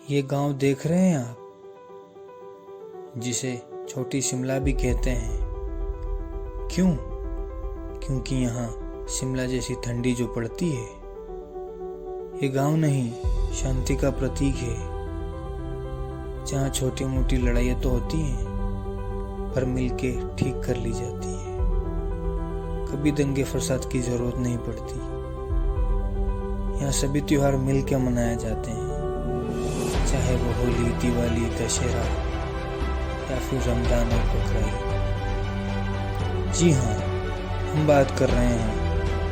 ये गांव देख रहे हैं आप, जिसे छोटी शिमला भी कहते हैं। क्यों? क्योंकि यहाँ शिमला जैसी ठंडी जो पड़ती है। ये गांव नहीं, शांति का प्रतीक है, जहाँ छोटी मोटी लड़ाइयाँ तो होती हैं पर मिलके ठीक कर ली जाती है। कभी दंगे फसाद की जरूरत नहीं पड़ती। यहाँ सभी त्योहार मिलकर मनाए जाते हैं, चाहे वो होली, दिवाली, दशहरा या फिर रमजान और बकरीद। जी हाँ, हम बात कर रहे हैं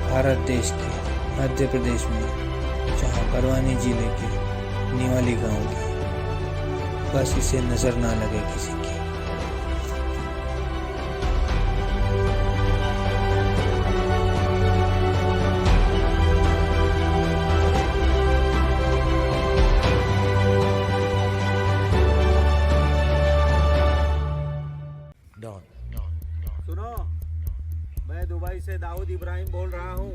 भारत देश के मध्य प्रदेश में, जहाँ बड़वानी जिले के निवाली गांव की। बस इसे नजर ना लगे किसी की। सुनो, मैं दुबई से दाऊद इब्राहिम बोल रहा हूँ।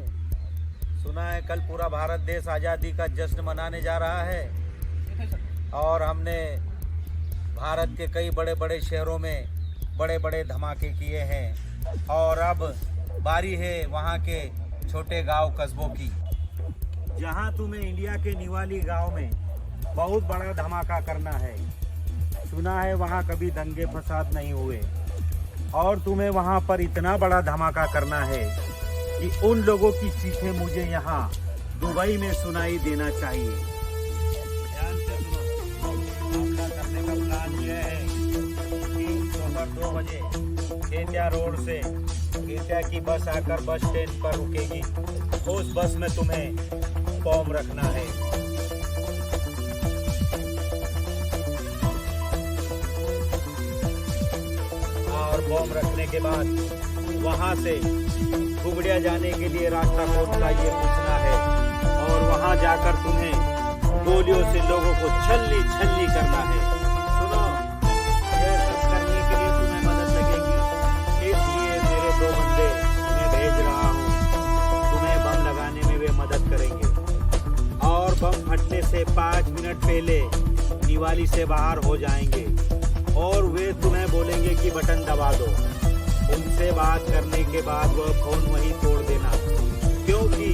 सुना है कल पूरा भारत देश आज़ादी का जश्न मनाने जा रहा है और हमने भारत के कई बड़े बड़े शहरों में बड़े बड़े धमाके किए हैं और अब बारी है वहाँ के छोटे गांव कस्बों की, जहाँ तुम्हें इंडिया के निवाली गांव में बहुत बड़ा धमाका करना है। सुना है वहाँ कभी दंगे फसाद नहीं हुए और तुम्हें वहाँ पर इतना बड़ा धमाका करना है कि उन लोगों की चीखें मुझे यहाँ दुबई में सुनाई देना चाहिए। ध्यान से सुनो, हमला करने का प्लान यह है कि दोपहर 2 बजे केटिया रोड से केटिया की बस आकर बस स्टैंड पर रुकेगी। उस बस में तुम्हें बम रखना है। और बम रखने के बाद वहां से घुगड़िया जाने के लिए रास्ता कौन सा ये पूछना है और वहां जाकर तुम्हें गोलियों से लोगों को छल्ली छल्ली करना है। सुनो, यह सब करने के लिए तुम्हें मदद लगेगी, इसलिए मेरे 2 बंदे मैं भेज रहा हूँ। तुम्हें बम लगाने में वे मदद करेंगे और बम फटने से 5 मिनट पहले निवाली से बाहर हो जाएंगे और वे तुम्हें बोलेंगे कि बटन दबा दो। उनसे बात करने के बाद वह फोन वहीं तोड़ देना, क्योंकि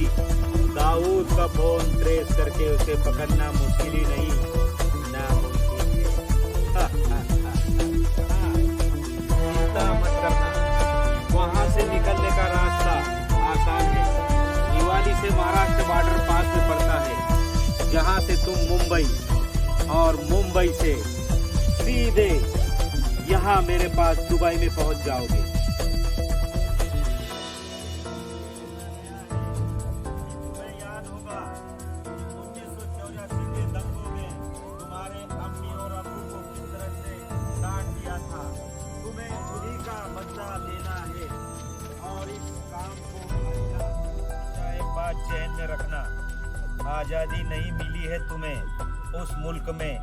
दाऊद का फोन ट्रेस करके उसे पकड़ना मुश्किल ही नहीं, नामुमकिन है। चिंता मत करना, वहां से निकलने का रास्ता आसान है। निवाली से महाराष्ट्र बॉर्डर पास में पड़ता है, जहां से तुम मुंबई और मुंबई से सीधे यहाँ मेरे पास दुबई में पहुंच जाओगे। तुम्हें याद होगा 1984 के दंगों में तुम्हारे अम्मी और अबू को किस तरह से काट दिया था। तुम्हें उन्हीं का बदला लेना है और इस काम को अच्छा एक बात ध्यान में रखना, आजादी नहीं मिली है तुम्हें उस मुल्क में,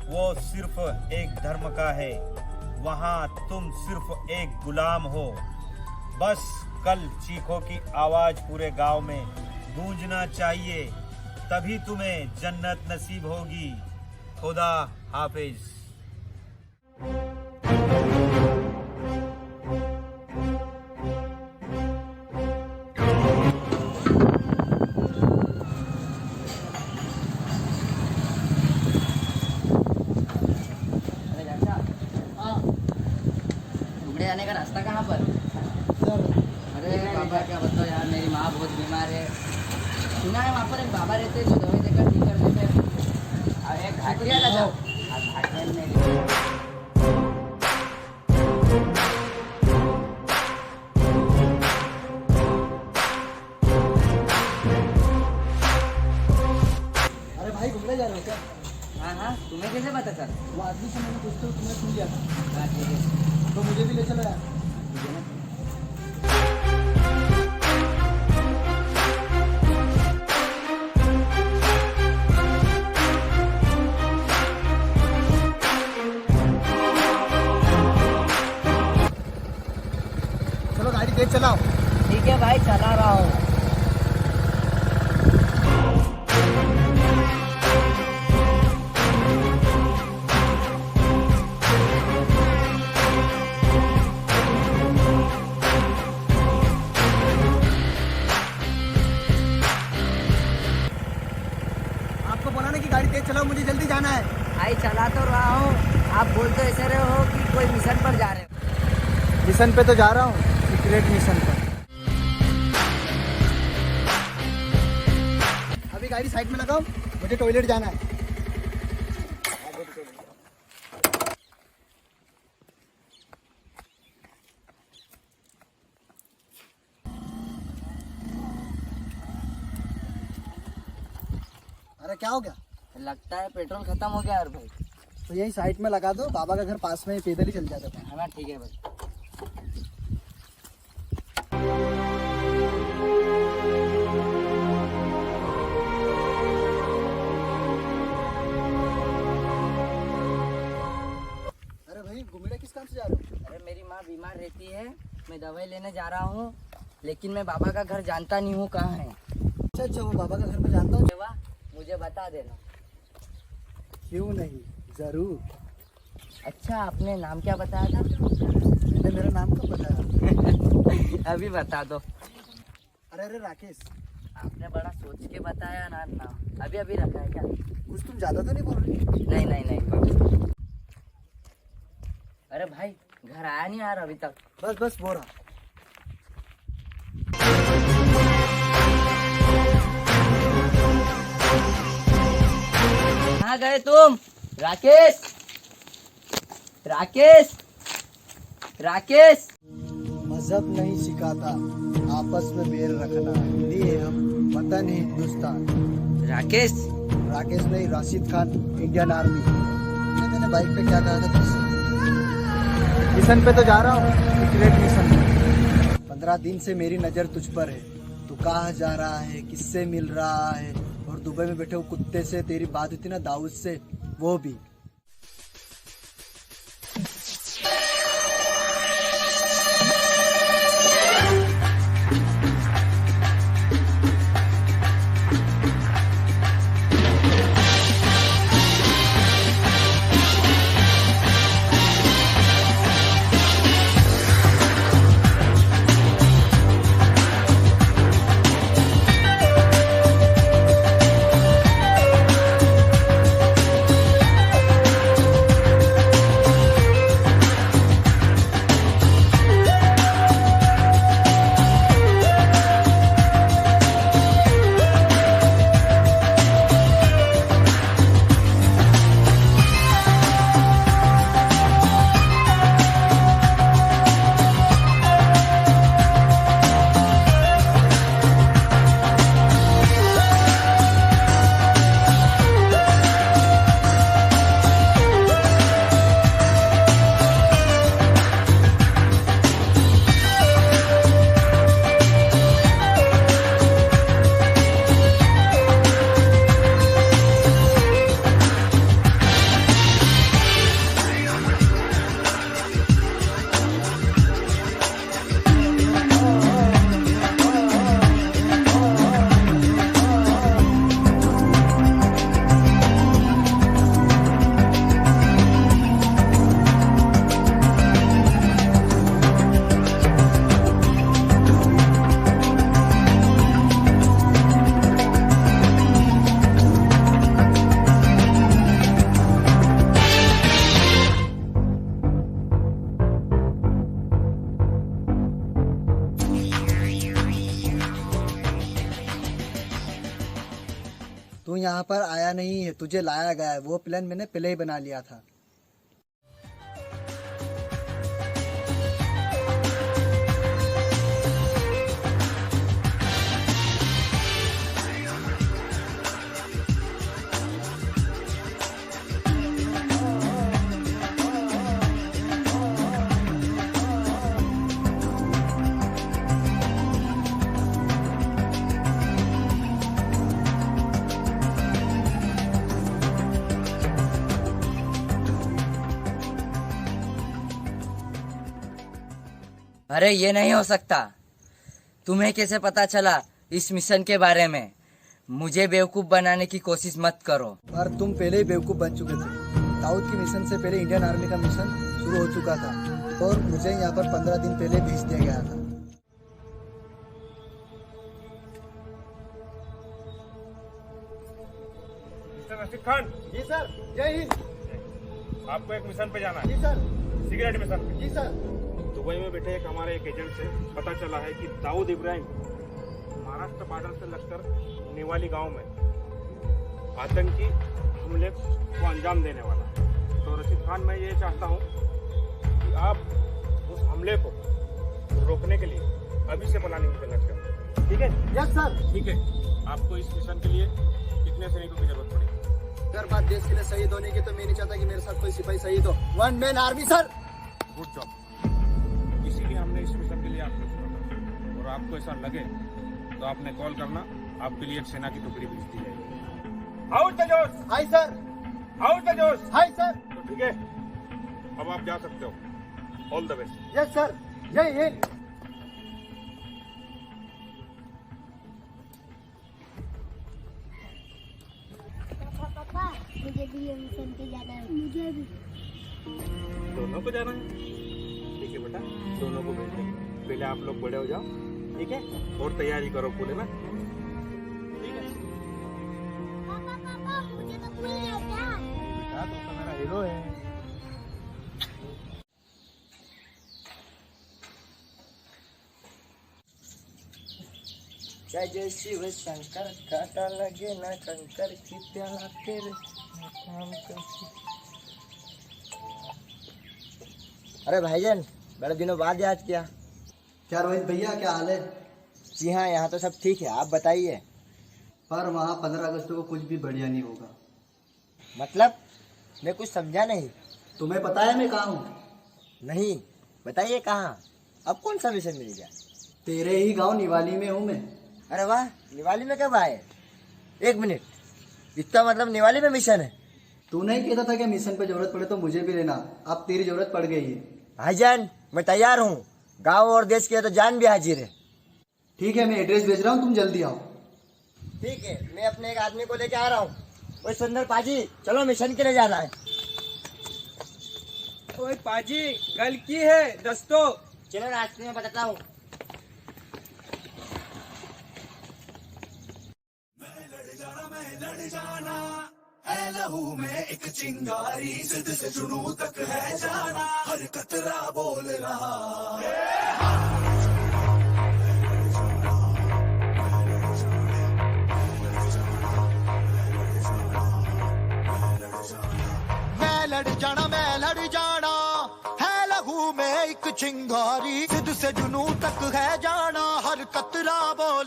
वो सिर्फ एक धर्म का है। वहाँ तुम सिर्फ एक गुलाम हो। बस कल चीखों की आवाज पूरे गांव में गूंजना चाहिए, तभी तुम्हें जन्नत नसीब होगी। खुदा हाफिज। जाने का रास्ता कहाँ पर? अरे बाबा क्या बताओ यार, मेरी माँ बहुत बीमार है। सुना है वहाँ पर एक बाबा रहते हैं जो दवाई देकर ठीक कर देते हैं। एक घाटिया का जाओ, घाटिया मेरी। अरे भाई घूमने जा रहे हो क्या? हाँ, तुम्हें कैसे पता सर? वो आदमी से मैंने पूछते हुए तुम्हें सुन लिया था। हाँ ठीक है, तो मुझे भी ले चलो यार। चलो गाड़ी तेज चलाओ। ठीक है भाई, चला रहा हूँ। चलाओ, मुझे जल्दी जाना है। भाई चला तो रहा हूँ, आप बोल तो ऐसे रहे हो कि कोई मिशन पर जा रहे हो। मिशन पे तो जा रहा हूँ, सीक्रेट मिशन पर। अभी गाड़ी साइड में लगाओ, मुझे टॉयलेट जाना है। अरे क्या हो गया? लगता है पेट्रोल खत्म हो गया यार भाई। तो यही साइड में लगा दो, बाबा का घर पास में है, पैदल ही चल जाता था। है ना, ठीक है भाई। अरे भाई घुमड़े किस काम से जा रहे हो? अरे मेरी माँ बीमार रहती है, मैं दवाई लेने जा रहा हूँ, लेकिन मैं बाबा का घर जानता नहीं हूँ कहाँ है। अच्छा अच्छा, वो बाबा का घर में जानता हूँ। देवा, मुझे बता देना। क्यों नहीं, जरूर। अच्छा, आपने नाम क्या बताया था? मैंने मेरा नाम कब बताया? अभी बता दो। अरे अरे राकेश, आपने बड़ा सोच के बताया ना नाम, अभी अभी रखा है क्या? कुछ तुम ज्यादा तो नहीं बोल रहे? नहीं नहीं नहीं। अरे भाई, घर आया नहीं यार अभी तक। बस बस वो रहा। कहाँ गए तुम? राकेश, राकेश, राकेश। मजहब नहीं सिखाता आपस में बैर रखना, हिंदी है हम, वतन है हिंदुस्तान। राकेश, राकेश नहीं, राशिद खान, इंडियन आर्मी। मैंने बाइक पे क्या कहा था तुझसे? मिशन पे तो जा रहा हूँ, सीक्रेट मिशन पे। 15 दिन से मेरी नज़र तुझ पर है। तू कहाँ जा रहा है, किससे मिल रहा है, और दुबई में बैठे हुए कुत्ते से तेरी बात हुई थी ना, दाऊद से, वो भी। तू यहाँ पर आया नहीं है, तुझे लाया गया है। वो प्लान मैंने पहले ही बना लिया था। अरे ये नहीं हो सकता। तुम्हें कैसे पता चला इस मिशन के बारे में? मुझे बेवकूफ बनाने की कोशिश मत करो। पर तुम पहले ही बेवकूफ बन चुके थे। दाऊद की मिशन से पहले इंडियन आर्मी का मिशन शुरू हो चुका था और मुझे यहाँ पर 15 दिन पहले भेज दिया गया था। मिस्टर रशीद खान, जी सर, जय हिंद। आपको एक मिशन पे जाना है, जी सर, सिगरेट मिशन पे। जी सर। दुबई में बैठे एक हमारे एक एजेंट से पता चला है कि दाऊद इब्राहिम महाराष्ट्र बॉर्डर से लगकर निवाली गांव में आतंकी हमले को अंजाम देने वाला है। तो रशीद खान, मैं ये चाहता हूँ कि आप उस हमले को रोकने के लिए अभी से प्लानिंग करना चाहिए। ठीक है? Yes sir. ठीक है। आपको इस मिशन के लिए कितने सैनिकों की जरूरत पड़ेगी? अगर बात देश के लिए शहीद होने की तो मैं नहीं चाहता कि मेरे साथ कोई सिपाही शहीद हो। One man army sir. Good job. इसीलिए हमने इस मिशन के लिए आपको चुना था। और आपको ऐसा लगे तो आपने कॉल करना, आपके लिए एक सेना की टुकड़ी भेज दी जाएगी। हाउस द जोश, हाय सर। हाउस द जोश। Hi sir. तो ठीक है, अब आप जा सकते हो। All the best. Yes sir, जय हिंद। पापा मुझे भी ये मिशन पे जाना है। मुझे भी। दोनों को जाना है? ठीक है बेटा, दोनों को भेज देंगे। पहले आप लोग बड़े हो जाओ, ठीक है? और तैयारी करो पूरे ना, ठीक है? पापा मुझे तो भूल गया क्या? बेटा, तू तो मेरा हीरो है। जय जय शिव शंकर, काटा लगे ना कंकर की प्याला तेरे काम करती। अरे भाईजान, बड़े दिनों बाद याद किया। क्या रोहित भैया, क्या हाल है? जी हाँ, यहाँ तो सब ठीक है, आप बताइए। पर वहाँ 15 अगस्त को कुछ भी बढ़िया नहीं होगा। मतलब? मैं कुछ समझा नहीं। तुम्हें पता है मैं कहाँ हूँ? नहीं, बताइए कहाँ। अब कौन सा मिशन मिल गया? तेरे ही गांव निवाली में हूँ मैं। अरे वाह, निवाली में कब आए? एक मिनट, इसका मतलब निवाली में मिशन है? तू नहीं कहता था कि मिशन पे जरूरत पड़े तो मुझे भी लेना। अब तेरी जरूरत पड़ गई है। भाईजान, मैं तैयार हूँ। गांव और देश के तो जान भी हाजिर है। ठीक है, मैं एड्रेस भेज रहा हूँ, तुम जल्दी आओ। ठीक है, मैं अपने एक आदमी को लेके आ रहा हूँ। ओए सुंदर पाजी, चलो मिशन के लिए जाना है। ओए पाजी, गल की है दोस्तों। चलो रास्ते में बताता हूँ। मैं लड़ जाना है लहू में एक चिंगारी, जिद से जुनू तक है जाना, हर कतरा बोल रहा। मैं लड़ जाना है लहू में एक चिंगारी, जिद से जुनू तक है जाना, हर कतरा बोल रहा।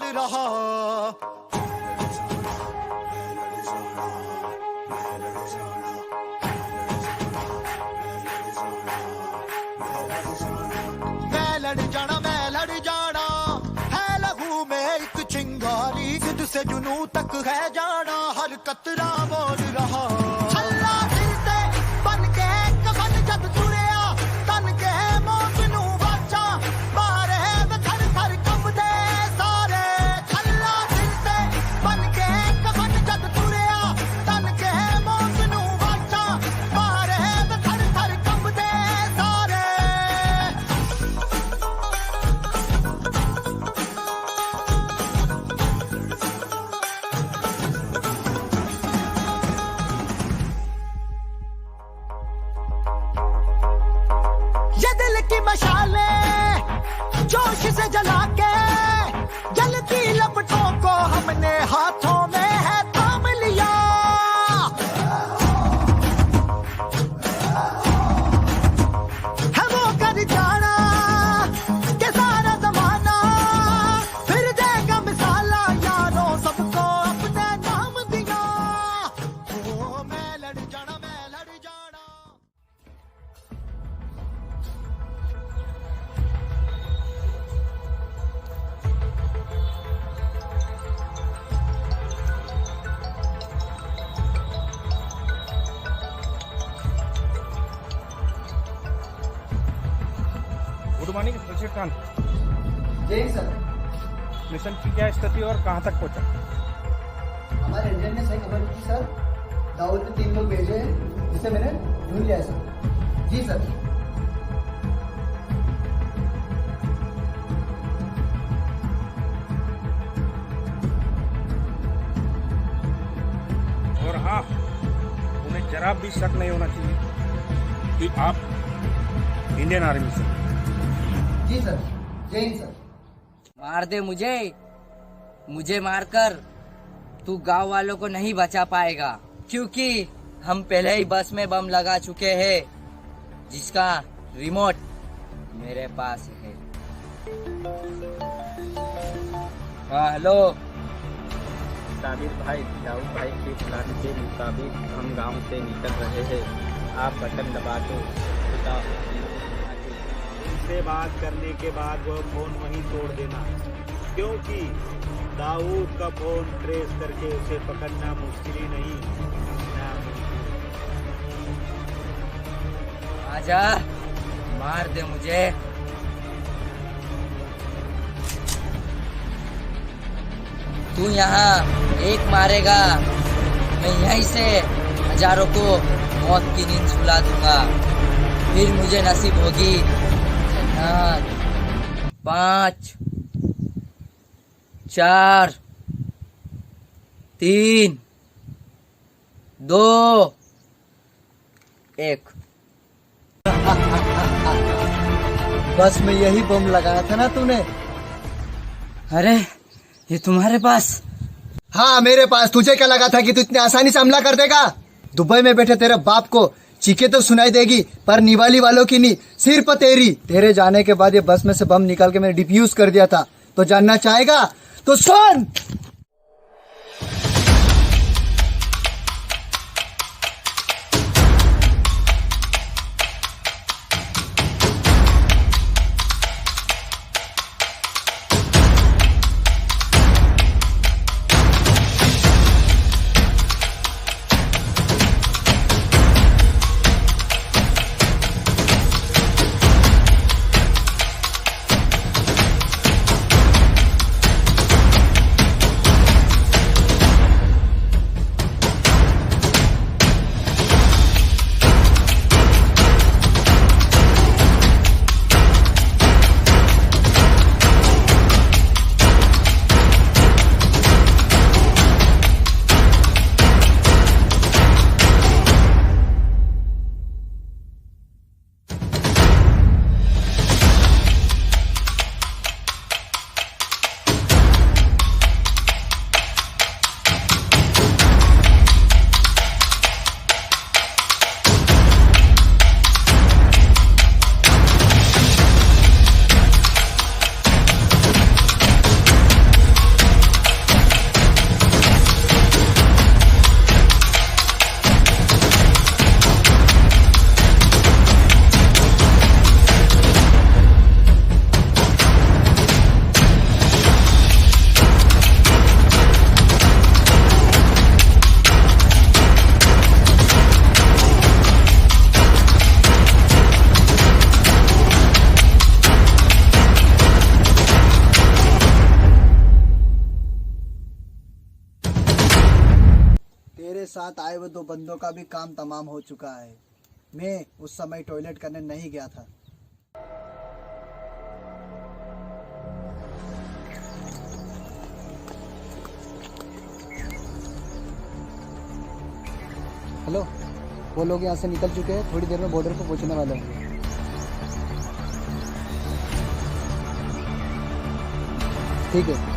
की मशालें जोश से जला के जलती लपटों को हमने हाथों में है थाम लिया। है वो कर जाना के सारा जमाना फिर देगा मिसाला, यारों सबको अपने नाम दिया। ओ मैं लड़ जाना। Good morning Rashid Khan. जय सर। मिशन की क्या स्थिति और कहाँ तक पहुँचा? हमारे एजेंट ने सही खबर दी सर। दाऊद ने 3 लोग भेजे हैं, जिसे मैंने ढूंढ लिया है सर। जी सर। और हाँ, जरा भी शक नहीं होना चाहिए कि आप इंडियन आर्मी से। जी सर, जय हिंद सर। मार दे मुझे मारकर तू गांव वालों को नहीं बचा पाएगा, क्योंकि हम पहले ही बस में बम लगा चुके हैं, जिसका रिमोट मेरे पास है। हाँ हेलो। साबिर भाई, दाऊद भाई के प्लान के मुताबिक हम गांव से निकल रहे हैं। आप बटन दबा दो। उनसे बात करने के बाद वह फोन वहीं तोड़ देना, क्योंकि दाऊद का फोन ट्रेस करके उसे पकड़ना मुश्किल ही नहीं, आजा, मार दे मुझे। तू यहाँ एक मारेगा, मैं यहीं से हजारों को मौत की नींद सुला दूंगा। फिर मुझे नसीब होगी 5 4 3 2 1। बस में यही बम लगाया था ना तूने? अरे ये तुम्हारे पास? हाँ मेरे पास। तुझे क्या लगा था कि तू इतनी आसानी से हमला कर देगा? दुबई में बैठे तेरे बाप को चीखे तो सुनाई देगी, पर निवाली वालों की नहीं, सिर्फ तेरी। तेरे जाने के बाद ये बस में से बम निकाल के मैंने डिफ्यूज कर दिया था। तो जानना चाहेगा तो सुन। तेरे साथ आए हुए 2 बंदों का भी काम तमाम हो चुका है। मैं उस समय टॉयलेट करने नहीं गया था। हेलो, वो लोग यहाँ से निकल चुके हैं, थोड़ी देर में बॉर्डर पर पहुँचने वाले हैं। ठीक है।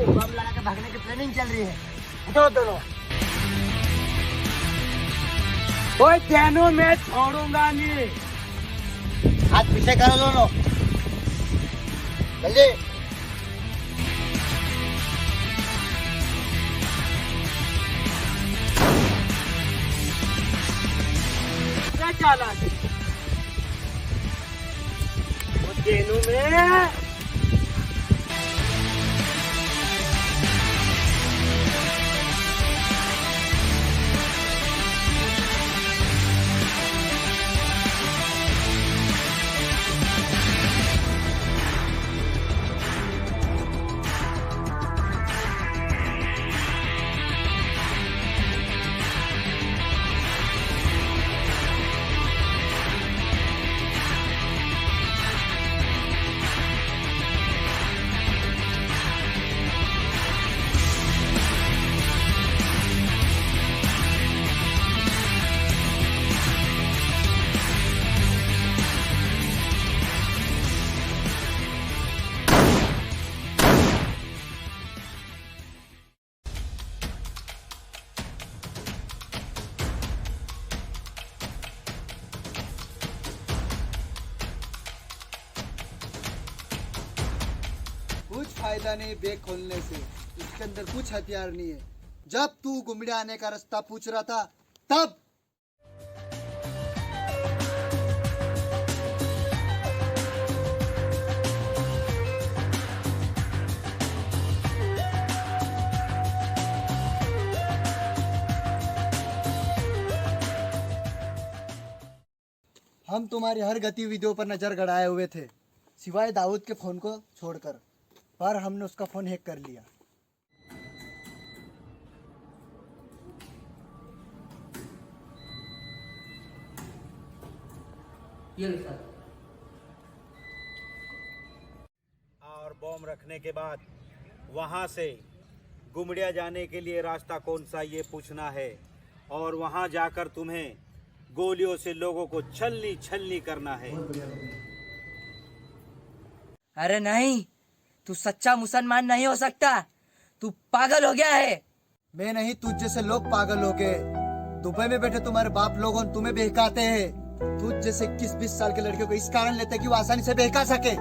बम लगा के भागने की प्लानिंग चल रही है। उठो दोनों। कोई दोनों मैं छोड़ूंगा नहीं। हाथ पीछे करो दोनों, जल्दी। क्या चाला वो दोनों में कुछ फायदा नहीं बैग खोलने से, इसके अंदर कुछ हथियार नहीं है। जब तू गुमड़िया आने का रास्ता पूछ रहा था तब हम तुम्हारी हर गतिविधियों पर नजर गड़ाए हुए थे, सिवाय दाऊद के फोन को छोड़कर, पर हमने उसका फोन हैक कर लिया। ये लो सर। और बॉम्ब रखने के बाद वहां से गुमड़िया जाने के लिए रास्ता कौन सा ये पूछना है, और वहां जाकर तुम्हें गोलियों से लोगों को छलनी छलनी करना है। अरे नहीं, तू सच्चा मुसलमान नहीं हो सकता, तू पागल हो गया है। मैं नहीं, तुझ जैसे लोग पागल हो गए। दुबई में बैठे तुम्हारे बाप लोग तुम्हें बहकाते हैं। तुझ जैसे 21-20 साल के लड़के को इस कारण लेते कि वो आसानी से बहका सके,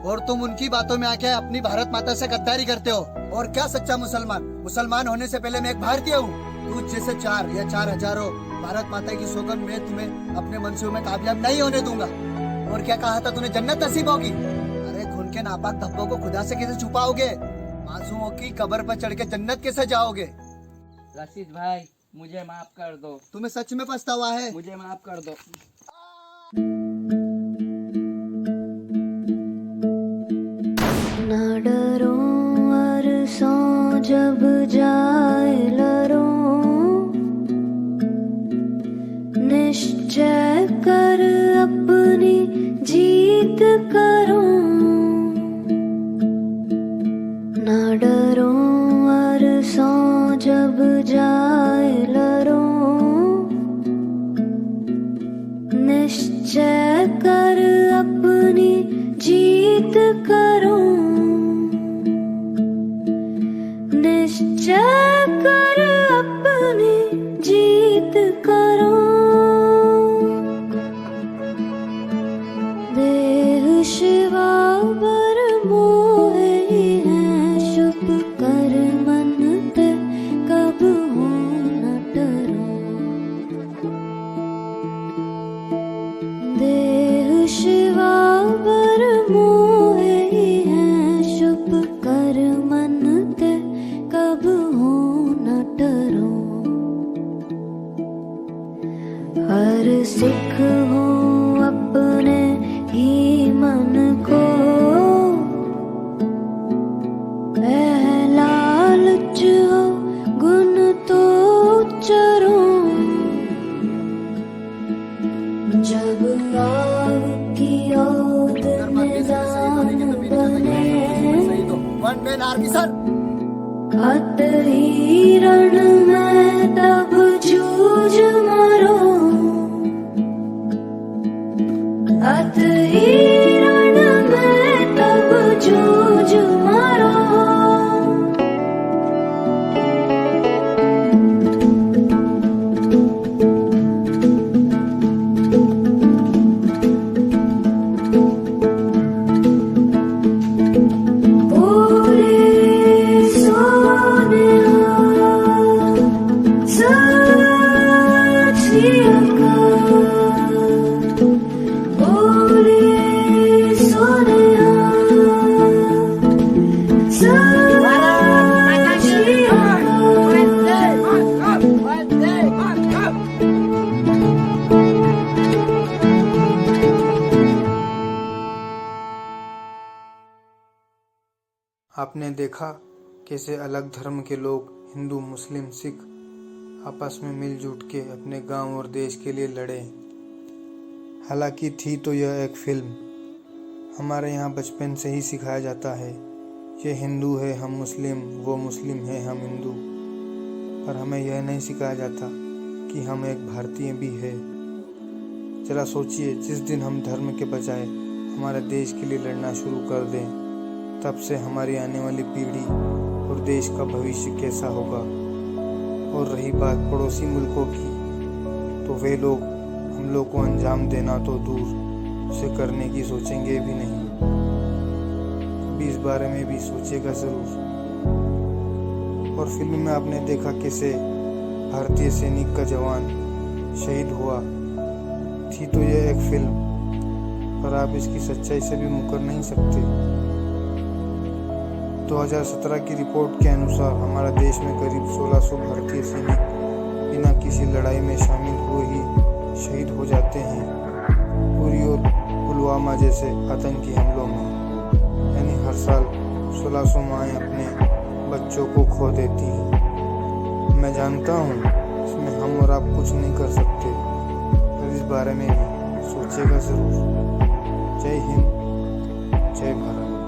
और तुम उनकी बातों में आके अपनी भारत माता से गद्दारी करते हो। और क्या सच्चा मुसलमान? मुसलमान होने से पहले मैं एक भारतीय हूँ। तुझ जैसे 4 या 4,000 भारत माता की सौगंध में तुम्हें अपने मंसूबे में कामयाब नहीं होने दूंगा। और क्या कहा था तूने, जन्नत नसीब होगी? अरे खून के नापाक धब्बों को खुदा से कैसे छुपाओगे? मासूमों की कब्र पर चढ़ के जन्नत कैसे जाओगे? रशीद भाई, मुझे माफ कर दो। तुम्हें सच में पछतावा है? मुझे माफ कर दो। ना डरो अरसों जब जाए लरो, निश्चय कर अपनी जीत करो। ना डरो अरसों जब जाए लरो, निश्चय कर अपनी जीत करो। निश्चय कर अपनी जीत करो। देह शिवा बर मोहे हैं, शुभ कर मन ते कब हो न डरो। देह शिवा बर मोहे हैं, शुभ कर मन ते कब हो न डरो। हर सिख हो अपने ही मन को, लालच हो गुण तो चरो। जब आग की ओद मैदान बने, वन मैन आर्मी सर। अत ही रण में तब जूझ मरो। अत ही रण में तब जूझ मरो। आपने देखा कैसे अलग धर्म के लोग, हिंदू, मुस्लिम, सिख, आपस में मिलजुट के अपने गांव और देश के लिए लड़े। हालांकि थी तो यह एक फिल्म। हमारे यहाँ बचपन से ही सिखाया जाता है, ये हिंदू है हम मुस्लिम, वो मुस्लिम है हम हिंदू। पर हमें यह नहीं सिखाया जाता कि हम एक भारतीय भी है। जरा सोचिए, जिस दिन हम धर्म के बजाय हमारे देश के लिए लड़ना शुरू कर दें, तब से हमारी आने वाली पीढ़ी और देश का भविष्य कैसा होगा। और रही बात पड़ोसी मुल्कों की, तो वे लोग हम लोग को अंजाम देना तो दूर, उसे करने की सोचेंगे भी नहीं। भी इस बारे में भी सोचेगा ज़रूर। और फिल्म में आपने देखा कैसे भारतीय सैनिक का जवान शहीद हुआ थी, तो यह एक फिल्म, पर आप इसकी सच्चाई से भी मुकर नहीं सकते। 2017 की रिपोर्ट के अनुसार हमारे देश में करीब 1600 भारतीय सैनिक बिना किसी लड़ाई में शामिल हुए ही शहीद हो जाते हैं, उरी और पुलवामा जैसे आतंकी हमलों में। यानी हर साल 1600 माएँ अपने बच्चों को खो देती हैं। मैं जानता हूँ इसमें हम और आप कुछ नहीं कर सकते, पर इस बारे में भी सोचेगा ज़रूर। जय हिंद, जय भारत।